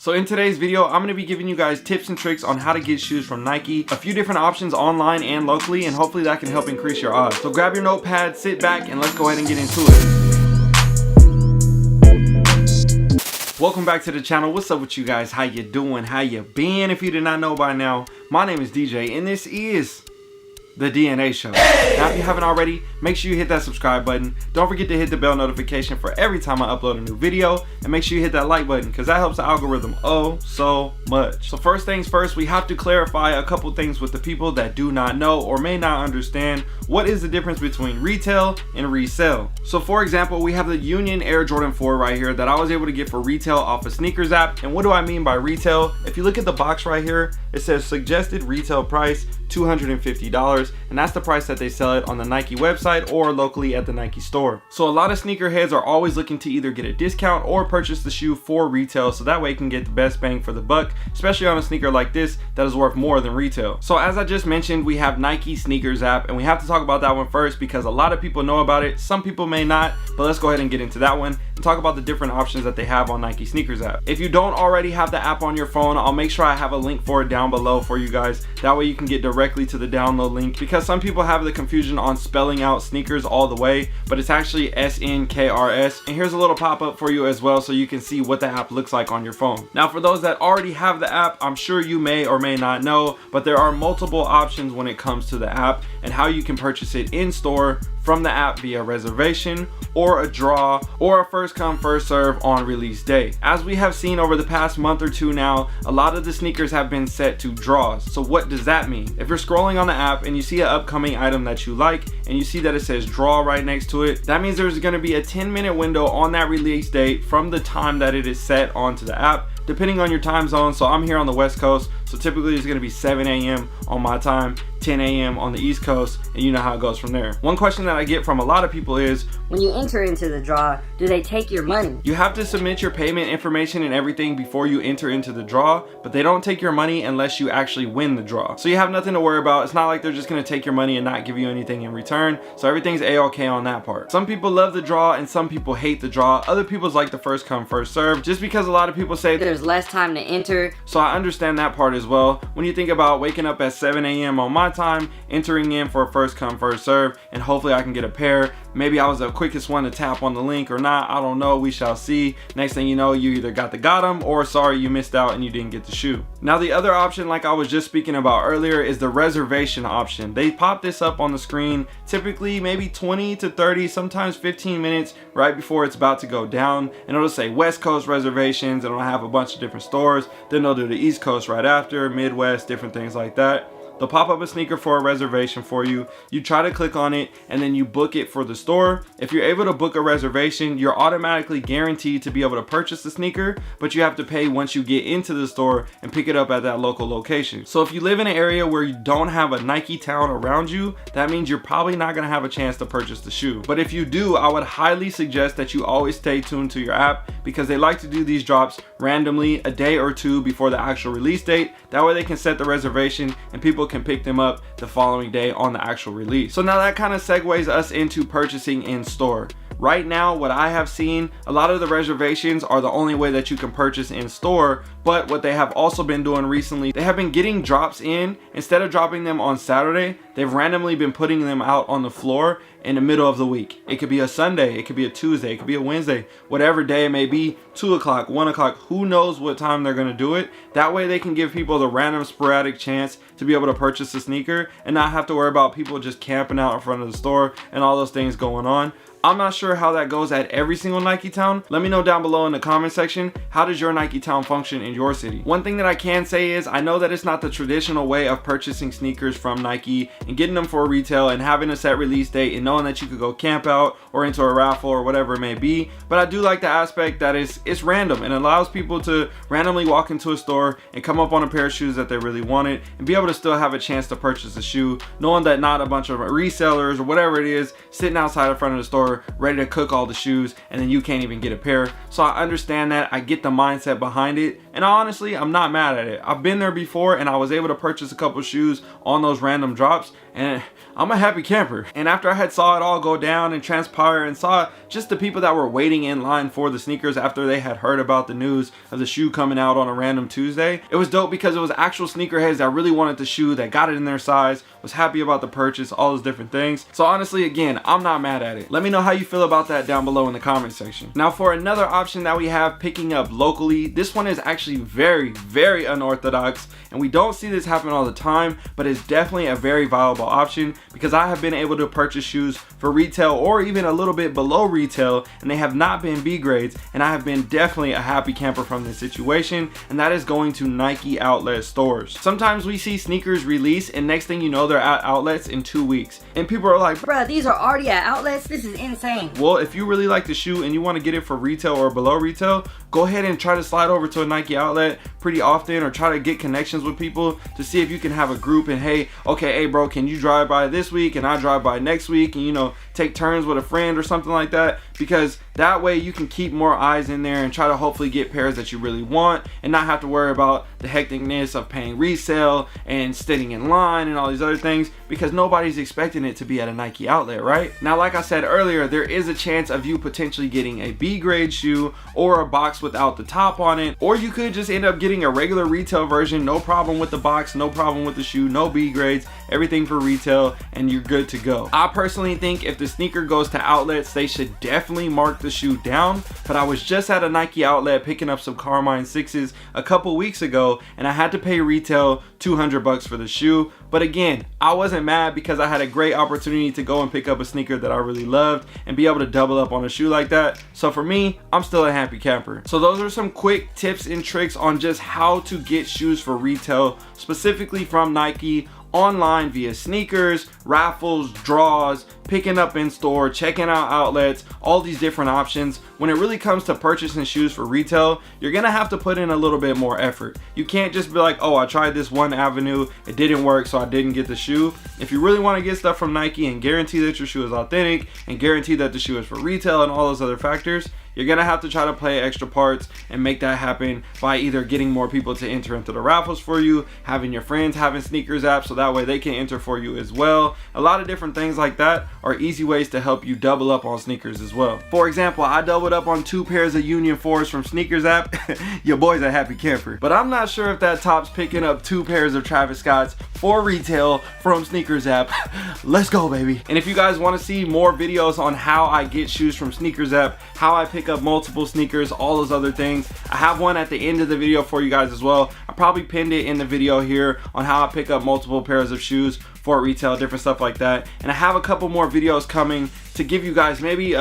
So in today's video, I'm going to be giving you guys tips and tricks on how to get shoes from Nike, a few different options online and locally, and hopefully that can help increase your odds. So grab your notepad, sit back, and let's go ahead and get into it. Welcome back to the channel. What's up with you guys? How you doing? How you been? If you did not know by now, my name is DJ and this is The DNA Show. Now if you haven't already, make sure you hit that subscribe button. Don't forget to hit the bell notification for every time I upload a new video, and make sure you hit that like button because that helps the algorithm oh so much. So first things first, we have to clarify a couple things with the people that do not know or may not understand what is the difference between retail and resale. So for example, we have the Union Air Jordan 4 right here that I was able to get for retail off of Sneakers app. And what do I mean by retail? If you look at the box right here, it says suggested retail price $250, and that's the price that they sell it on the Nike website or locally at the Nike store. So a lot of sneakerheads are always looking to either get a discount or purchase the shoe for retail, so that way you can get the best bang for the buck, especially on a sneaker like this that is worth more than retail. So as I just mentioned, we have Nike Sneakers app, and we have to talk about that one first because a lot of people know about it, some people may not, but let's go ahead and get into that one and talk about the different options that they have on Nike Sneakers app. If you don't already have the app on your phone, I'll make sure I have a link for it down below for you guys. That way you can get directly to the download link, because some people have the confusion on spelling out sneakers all the way, but it's actually SNKRS. And here's a little pop-up for you as well so you can see what the app looks like on your phone. Now for those that already have the app, I'm sure you may or may not know, but there are multiple options when it comes to the app and how you can purchase it in store from the app via reservation or a draw or a first come first serve on release day. As we have seen over the past month or two now, a lot of the sneakers have been set to draws. So what does that mean? If you're scrolling on the app and you see an upcoming item that you like and you see that it says draw right next to it, that means there's going to be a 10-minute window on that release date from the time that it is set onto the app, depending on your time zone. So I'm here on the West Coast, so typically it's going to be 7 a.m. on my time, 10 a.m. on the East Coast, and you know how it goes from there. One question that I get from a lot of people is, when you enter into the draw, do they take your money? You have to submit your payment information and everything before you enter into the draw, but they don't take your money unless you actually win the draw. So you have nothing to worry about. It's not like they're just going to take your money and not give you anything in return. So everything's a-okay on that part. Some people love the draw and some people hate the draw. Other people's like the first come first serve, just because a lot of people say there's less time to enter. So I understand that part as well. When you think about waking up at 7 a.m. on my time, entering in for a first come first serve, and hopefully I can get a pair. Maybe I was the quickest one to tap on the link or not, I don't know, we shall see. Next thing you know, you either got them or sorry, you missed out and you didn't get the shoe. Now the other option, like I was just speaking about earlier, is the reservation option. They pop this up on the screen typically maybe 20 to 30, sometimes 15 minutes right before it's about to go down, and it'll say West Coast reservations, and it'll have a bunch of different stores. Then they'll do the East Coast right after, Midwest, different things like that. They'll pop up a sneaker for a reservation for you. You try to click on it and then you book it for the store. If you're able to book a reservation, you're automatically guaranteed to be able to purchase the sneaker, but you have to pay once you get into the store and pick it up at that local location. So if you live in an area where you don't have a Nike town around you, that means you're probably not gonna have a chance to purchase the shoe. But if you do, I would highly suggest that you always stay tuned to your app, because they like to do these drops randomly a day or two before the actual release date. That way they can set the reservation and people can pick them up the following day on the actual release. So now that kind of segues us into purchasing in store. Right now, what I have seen, a lot of the reservations are the only way that you can purchase in store, but what they have also been doing recently, they have been getting drops in. Instead of dropping them on Saturday, they've randomly been putting them out on the floor in the middle of the week. It could be a Sunday, it could be a Tuesday, it could be a Wednesday, whatever day it may be, 2 o'clock, 1 o'clock, who knows what time they're gonna do it. That way they can give people the random sporadic chance to be able to purchase a sneaker and not have to worry about people just camping out in front of the store and all those things going on. I'm not sure how that goes at every single Nike town. Let me know down below in the comment section, how does your Nike town function in your city? One thing that I can say is, I know that it's not the traditional way of purchasing sneakers from Nike and getting them for retail and having a set release date and knowing that you could go camp out or into a raffle or whatever it may be, but I do like the aspect that it's random and allows people to randomly walk into a store and come up on a pair of shoes that they really wanted and be able to still have a chance to purchase a shoe, knowing that not a bunch of resellers or whatever it is sitting outside in front of the store ready to cook all the shoes and then you can't even get a pair. So I understand that, I get the mindset behind it. And honestly, I'm not mad at it. I've been there before and I was able to purchase a couple shoes on those random drops, and I'm a happy camper. And after I had saw it all go down and transpire and saw just the people that were waiting in line for the sneakers after they had heard about the news of the shoe coming out on a random Tuesday, it was dope because it was actual sneakerheads that really wanted the shoe, that got it in their size, was happy about the purchase, all those different things. So honestly, again, I'm not mad at it. Let me know how you feel about that down below in the comment section. Now for another option that we have picking up locally, this one is actually very unorthodox, and we don't see this happen all the time, but it's definitely a very viable option because I have been able to purchase shoes for retail or even a little bit below retail, and they have not been B grades, and I have been definitely a happy camper from this situation, and that is going to Nike outlet stores. Sometimes we see sneakers release and next thing you know they're at outlets in 2 weeks, and people are like, bruh, these are already at outlets? This is insane. well, if you really like the shoe and you want to get it for retail or below retail, go ahead and try to slide over to a Nike outlet pretty often, or try to get connections with people to see if you can have a group and hey, okay, hey bro, can you drive by this week and I drive by next week, and you know, take turns with a friend or something like that, because that way you can keep more eyes in there and try to hopefully get pairs that you really want and not have to worry about the hecticness of paying resale and standing in line and all these other things, because nobody's expecting it to be at a Nike outlet, right? Now, like I said earlier, there is a chance of you potentially getting a B grade shoe or a box without the top on it, or you could just end up getting a regular retail version, no problem with the box, no problem with the shoe, no B grades, everything for retail, and you're good to go. I personally think if the sneaker goes to outlets, they should definitely mark the shoe down, but I was just at a Nike outlet picking up some Carmine 6s a couple weeks ago, and I had to pay retail $200 for the shoe. But again, I wasn't mad because I had a great opportunity to go and pick up a sneaker that I really loved and be able to double up on a shoe like that. So for me, I'm still a happy camper. So those are some quick tips and tricks on just how to get shoes for retail, specifically from Nike, online via sneakers, raffles, draws, picking up in store, checking out outlets, all these different options. When it really comes to purchasing shoes for retail, you're gonna have to put in a little bit more effort. You can't just be like, oh, I tried this one avenue, it didn't work, so I didn't get the shoe. If you really want to get stuff from Nike and guarantee that your shoe is authentic and guarantee that the shoe is for retail and all those other factors, you're gonna have to try to play extra parts and make that happen by either getting more people to enter into the raffles for you, having your friends having sneakers apps so that way they can enter for you as well. A lot of different things like that are easy ways to help you double up on sneakers as well. For example, I doubled up on 2 pairs of Union 4s from Sneakers app. Your boy's a happy camper. But I'm not sure if that tops picking up 2 pairs of Travis Scotts for retail from Sneakers app. Let's go, baby. And if you guys want to see more videos on how I get shoes from Sneakers app, how I pick up multiple sneakers, all those other things, I have one at the end of the video for you guys as well. I probably pinned it in the video here on how I pick up multiple pairs of shoes for retail, different stuff like that. And I have a couple more videos coming to give you guys maybe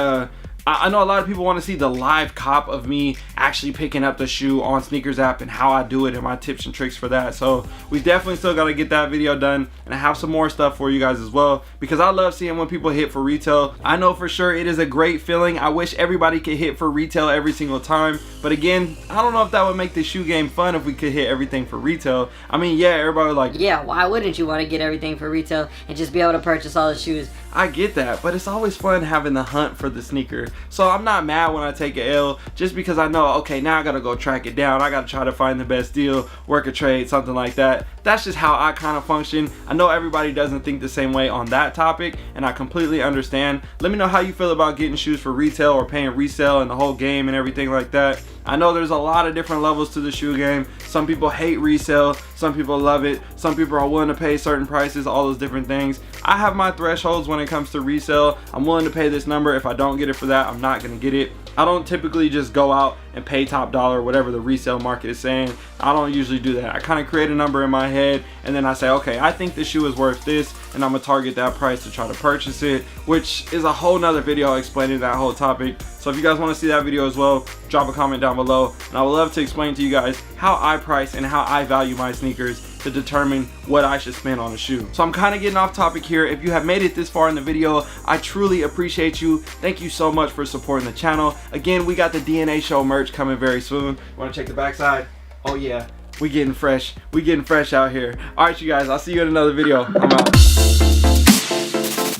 I know a lot of people want to see the live cop of me actually picking up the shoe on Sneakers app and how I do it and my tips and tricks for that. So we definitely still got to get that video done, and I have some more stuff for you guys as well, because I love seeing when people hit for retail. I know for sure it is a great feeling. I wish everybody could hit for retail every single time, but again, I don't know if that would make the shoe game fun if we could hit everything for retail. I mean, yeah, everybody would like, yeah, why wouldn't you want to get everything for retail and just be able to purchase all the shoes? I get that, but it's always fun having the hunt for the sneaker. So I'm not mad when I take a L, just because I know, okay, now I gotta go track it down. I gotta try to find the best deal, work a trade, something like that. That's just how I kind of function. I know everybody doesn't think the same way on that topic, and I completely understand. Let me know how you feel about getting shoes for retail or paying resale and the whole game and everything like that. I know there's a lot of different levels to the shoe game. Some people hate resale, some people love it, some people are willing to pay certain prices, all those different things. I have my thresholds when it comes to resale. I'm willing to pay this number. If I don't get it for that, I'm not gonna get it. I don't typically just go out and pay top dollar, whatever the resale market is saying. I don't usually do that. I kind of create a number in my head, and then I say, okay, I think the shoe is worth this, and I'm gonna target that price to try to purchase it, which is a whole nother video explaining that whole topic. So if you guys want to see that video as well, drop a comment down below, and I would love to explain to you guys how I price and how I value my sneakers to determine what I should spend on a shoe. So I'm kind of getting off topic here. If you have made it this far in the video, I truly appreciate you. Thank you so much for supporting the channel. Again, we got the DNA Show merch coming very soon. Want to check the backside? Oh yeah, we getting fresh. We getting fresh out here. All right, you guys, I'll see you in another video. I'm out.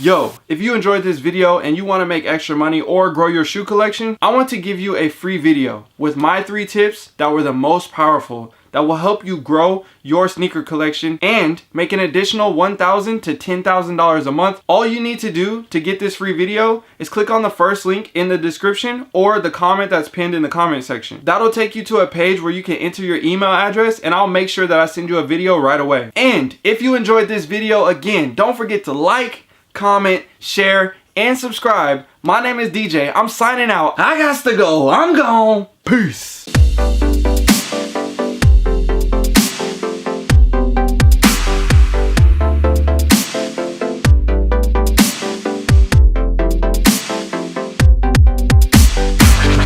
Yo, if you enjoyed this video and you want to make extra money or grow your shoe collection, I want to give you a free video with my 3 tips that were the most powerful that will help you grow your sneaker collection and make an additional $1,000 to $10,000 a month. All you need to do to get this free video is click on the first link in the description or the comment that's pinned in the comment section. That'll take you to a page where you can enter your email address and I'll make sure that I send you a video right away. And if you enjoyed this video, again, don't forget to like, comment, share, and subscribe. My name is DJ. I'm signing out. I got to go. I'm gone. Peace.